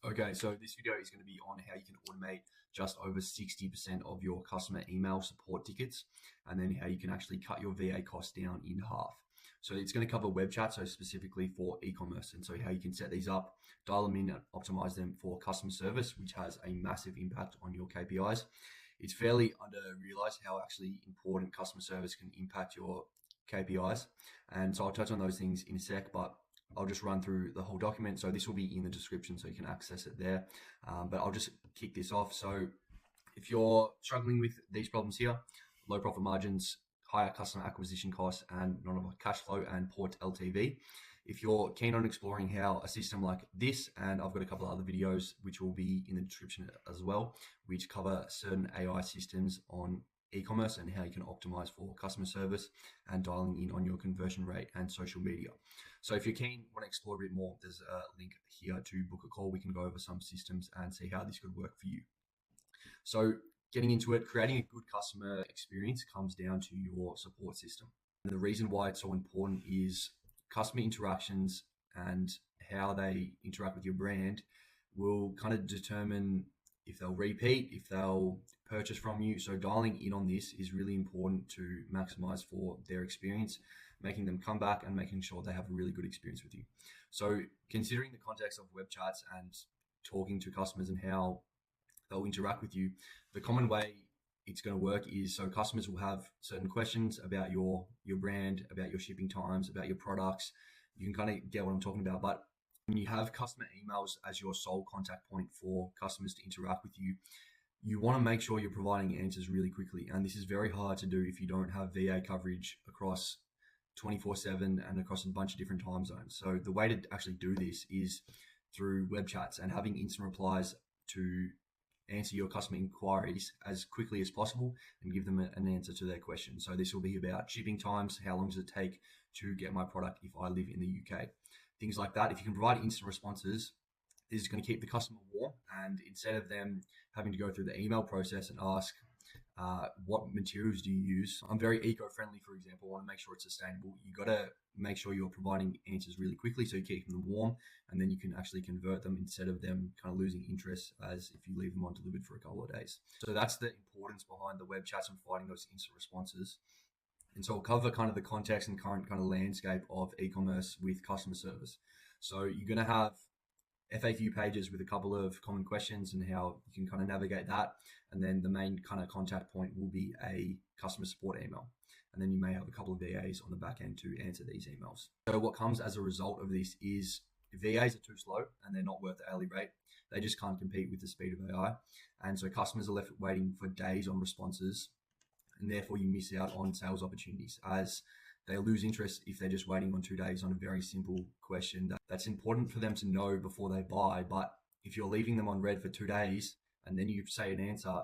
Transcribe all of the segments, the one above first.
Okay, so this video is going to be on how you can automate just over 60% of your customer email support tickets, and then how you can actually cut your VA costs down in half. So it's going to cover web chat, so specifically for e-commerce, and so how you can set these up, dial them in, and optimize them for customer service, which has a massive impact on your KPIs. It's fairly under-realized how actually important customer service can impact your KPIs, and so I'll touch on those things in a sec, but I'll just run through the whole document. So this will be in the description so you can access it there. But I'll just kick this off. So if you're struggling with these problems here, low profit margins, higher customer acquisition costs, and not enough cash flow and poor LTV, if you're keen on exploring how a system like this, and I've got a couple of other videos which will be in the description as well, which cover certain AI systems on e-commerce and how you can optimize for customer service and dialing in on your conversion rate and social media. So if you're keen, want to explore a bit more, there's a link here to book a call. We can go over some systems and see how this could work for you. So getting into it, creating a good customer experience comes down to your support system. And the reason why it's so important is customer interactions and how they interact with your brand will kind of determine if they'll repeat, if they'll purchase from you. So dialing in on this is really important to maximize for their experience, making them come back and making sure they have a really good experience with you. So considering the context of web chats and talking to customers and how they'll interact with you, the common way it's going to work is, so customers will have certain questions about your brand, about your shipping times, about your products. You can kind of get what I'm talking about. But when you have customer emails as your sole contact point for customers to interact with you, you want to make sure you're providing answers really quickly. And this is very hard to do if you don't have VA coverage across 24/7 and across a bunch of different time zones. So the way to actually do this is through web chats and having instant replies to answer your customer inquiries as quickly as possible and give them an answer to their question. So this will be about shipping times, how long does it take to get my product if I live in the UK, things like that. If you can provide instant responses, this is going to keep the customer warm, and instead of them having to go through the email process and ask, what materials do you use? I'm very eco-friendly, for example. I want to make sure it's sustainable. You got to make sure you're providing answers really quickly so you keep them warm, and then you can actually convert them instead of them kind of losing interest as if you leave them on delivered for a couple of days. So that's the importance behind the web chats and providing those instant responses. And so I'll cover kind of the context and current kind of landscape of e-commerce with customer service. So you're going to have FAQ pages with a couple of common questions and how you can kind of navigate that. And then the main kind of contact point will be a customer support email. And then you may have a couple of VAs on the back end to answer these emails. So what comes as a result of this is VAs are too slow and they're not worth the hourly rate. They just can't compete with the speed of AI. And so customers are left waiting for days on responses, and therefore you miss out on sales opportunities as they lose interest if they're just waiting on 2 days on a very simple question that's important for them to know before they buy. But if you're leaving them on red for 2 days and then you say an answer,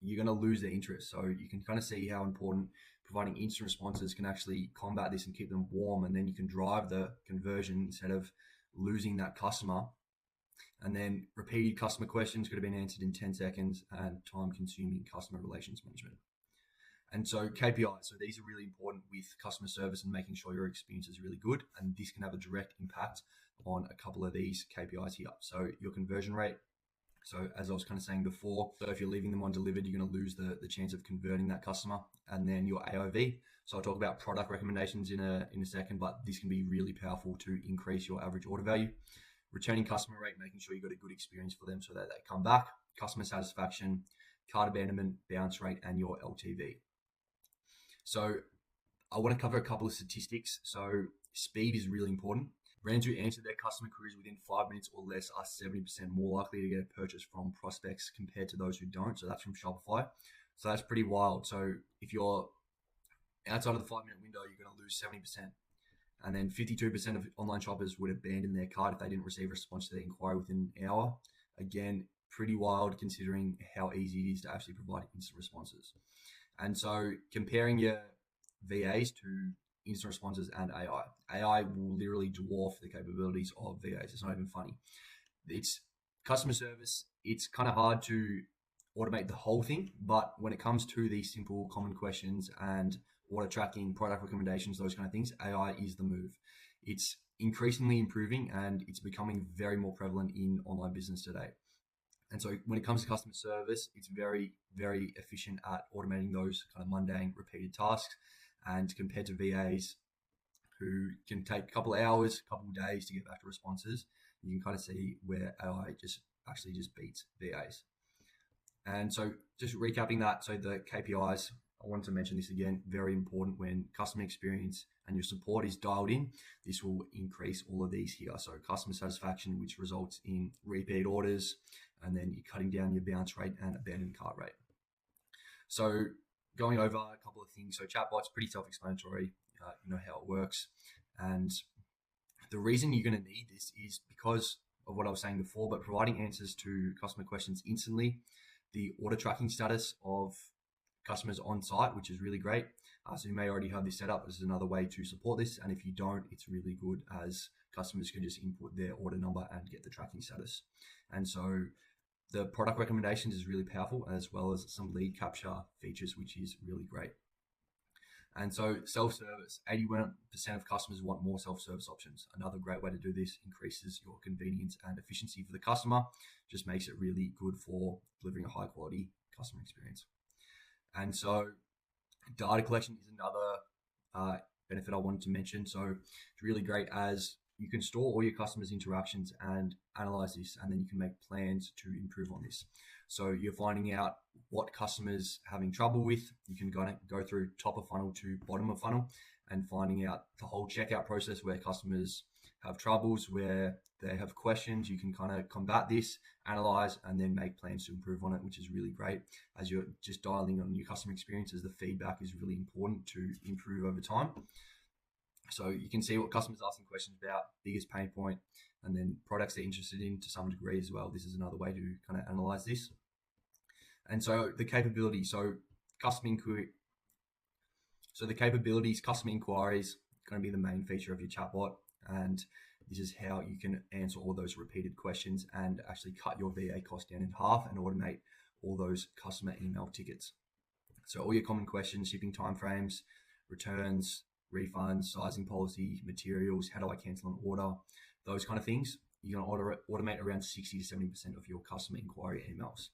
you're going to lose their interest. So you can kind of see how important providing instant responses can actually combat this and keep them warm, and then you can drive the conversion instead of losing that customer. And then repeated customer questions could have been answered in 10 seconds and time-consuming customer relations management. And so KPIs, so these are really important with customer service and making sure your experience is really good. And this can have a direct impact on a couple of these KPIs here. So your conversion rate. So as I was kind of saying before, so if you're leaving them undelivered, you're going to lose the chance of converting that customer. And then your AOV. So I'll talk about product recommendations in a second, but this can be really powerful to increase your average order value. Returning customer rate, making sure you've got a good experience for them so that they come back. Customer satisfaction, cart abandonment, bounce rate, and your LTV. So I want to cover a couple of statistics. So speed is really important. Brands who answer their customer queries within 5 minutes or less are 70% more likely to get a purchase from prospects compared to those who don't. So that's from Shopify. So that's pretty wild. So if you're outside of the 5 minute window, you're going to lose 70%. And then 52% of online shoppers would abandon their cart if they didn't receive a response to their inquiry within an hour. Again, pretty wild considering how easy it is to actually provide instant responses. And so comparing your VAs to instant responses and AI will literally dwarf the capabilities of VAs. It's not even funny. It's customer service. It's kind of hard to automate the whole thing, but when it comes to these simple common questions and order tracking, product recommendations, those kind of things, AI is the move. It's increasingly improving and it's becoming very more prevalent in online business today. And so when it comes to customer service, it's very, very efficient at automating those kind of mundane, repeated tasks. And compared to VAs who can take a couple of hours, a couple of days to get back to responses, you can kind of see where AI just beats VAs. And so just recapping that, so the KPIs, I wanted to mention this again, very important when customer experience and your support is dialed in. This will increase all of these here. So customer satisfaction, which results in repeat orders, and then you're cutting down your bounce rate and abandoned cart rate. So going over a couple of things. So Chatbot's pretty self-explanatory, you know how it works. And the reason you're going to need this is because of what I was saying before, but providing answers to customer questions instantly, the auto tracking status of customers on site, which is really great. So you may already have this set up. This is another way to support this. And if you don't, it's really good as customers can just input their order number and get the tracking status. And so the product recommendations is really powerful, as well as some lead capture features, which is really great. And so self-service, 81% of customers want more self-service options. Another great way to do this increases your convenience and efficiency for the customer, just makes it really good for delivering a high quality customer experience. And so data collection is another benefit I wanted to mention. So it's really great as you can store all your customers' interactions and analyze this, and then you can make plans to improve on this. So you're finding out what customers having trouble with. You can go through top of funnel to bottom of funnel and finding out the whole checkout process where customers have troubles, where they have questions. You can kind of combat this, analyze, and then make plans to improve on it, which is really great as you're just dialing on your customer experiences. The feedback is really important to improve over time. So you can see what customers are asking questions about, biggest pain point, and then products they're interested in to some degree as well. This is another way to kind of analyze this. And so the capability, so custom inquiry. So the capabilities, custom inquiries, going to be the main feature of your chatbot. And this is how you can answer all those repeated questions and actually cut your VA cost down in half and automate all those customer email tickets. So all your common questions, shipping timeframes, returns, refunds, sizing policy, materials, how do I cancel an order, those kind of things. You're going to automate around 60 to 70% of your customer inquiry emails.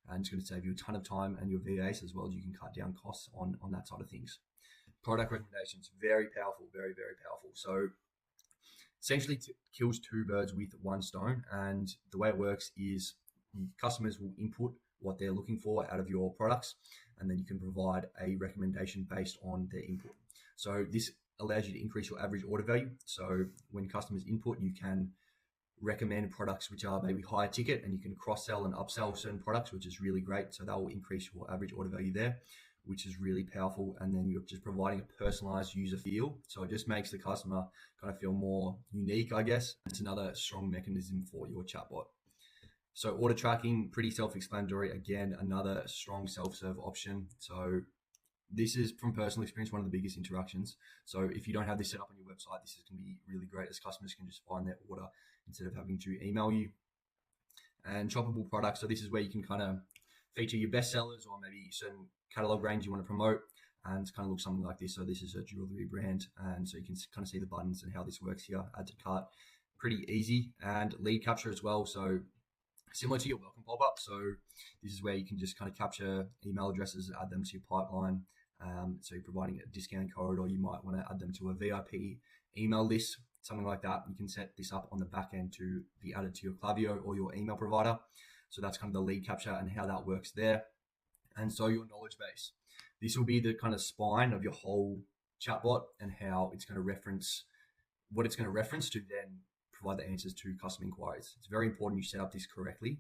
And it's going to save you a ton of time and your VAs, as well as you can cut down costs on that side of things. Product recommendations, very powerful, very, very powerful. So essentially kills two birds with one stone. And the way it works is customers will input what they're looking for out of your products, and then you can provide a recommendation based on their input. So this allows you to increase your average order value. So when customers input, you can recommend products which are maybe higher ticket, and you can cross-sell and upsell certain products, which is really great. So that will increase your average order value there, which is really powerful. And then you're just providing a personalized user feel. So it just makes the customer kind of feel more unique, I guess. It's another strong mechanism for your chatbot. So order tracking, pretty self-explanatory. Again, another strong self-serve option. So this is from personal experience, one of the biggest interactions. So if you don't have this set up on your website, this is going to be really great as customers can just find their order instead of having to email you. And shoppable products. So this is where you can kind of feature your best sellers or maybe certain catalog range you want to promote, and it's kind of looks something like this. So this is a jewelry brand, and so you can kind of see the buttons and how this works here. Add to cart, pretty easy. And lead capture as well. So similar to your welcome pop-up. So this is where you can just kind of capture email addresses, add them to your pipeline. So you're providing a discount code, or you might want to add them to a VIP email list, something like that. You can set this up on the back end to be added to your Klaviyo or your email provider. So that's kind of the lead capture and how that works there. And so your knowledge base. This will be the kind of spine of your whole chatbot and how it's going to reference, what it's going to reference to then provide the answers to customer inquiries. It's very important you set up this correctly.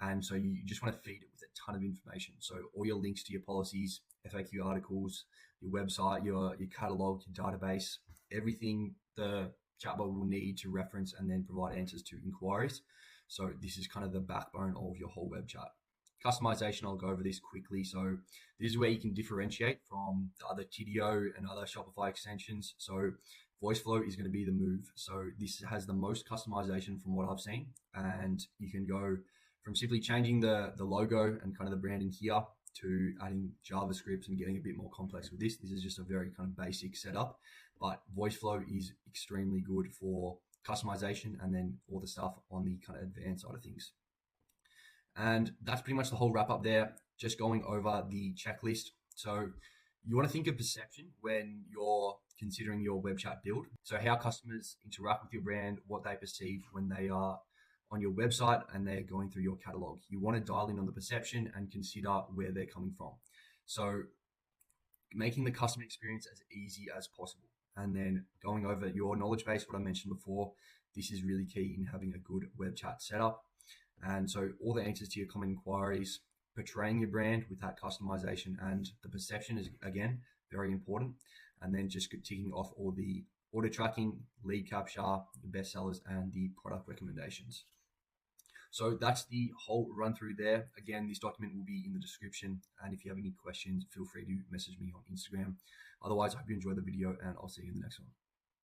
And so you just want to feed it with a ton of information. So all your links to your policies, FAQ articles, your website, your catalog, your database, everything the chatbot will need to reference and then provide answers to inquiries. So this is kind of the backbone of your whole web chat. Customization, I'll go over this quickly. So this is where you can differentiate from the other TDO and other Shopify extensions. So Voiceflow is going to be the move. So this has the most customization from what I've seen. And you can go from simply changing the logo and kind of the branding here to adding JavaScript and getting a bit more complex with this. This is just a very kind of basic setup. but Voiceflow is extremely good for customization and then all the stuff on the kind of advanced side of things. And that's pretty much the whole wrap up there. Just going over the checklist. So you want to think of perception when you're considering your web chat build. So how customers interact with your brand, what they perceive when they are on your website and they're going through your catalog. You want to dial in on the perception and consider where they're coming from. So making the customer experience as easy as possible. And then going over your knowledge base, what I mentioned before, this is really key in having a good web chat setup. And so all the answers to your common inquiries, portraying your brand with that customization and the perception is, again, very important. And then just ticking off all the order tracking, lead capture, the bestsellers, and the product recommendations. So that's the whole run through there. Again, this document will be in the description. And if you have any questions, feel free to message me on Instagram. Otherwise, I hope you enjoyed the video and I'll see you in the next one.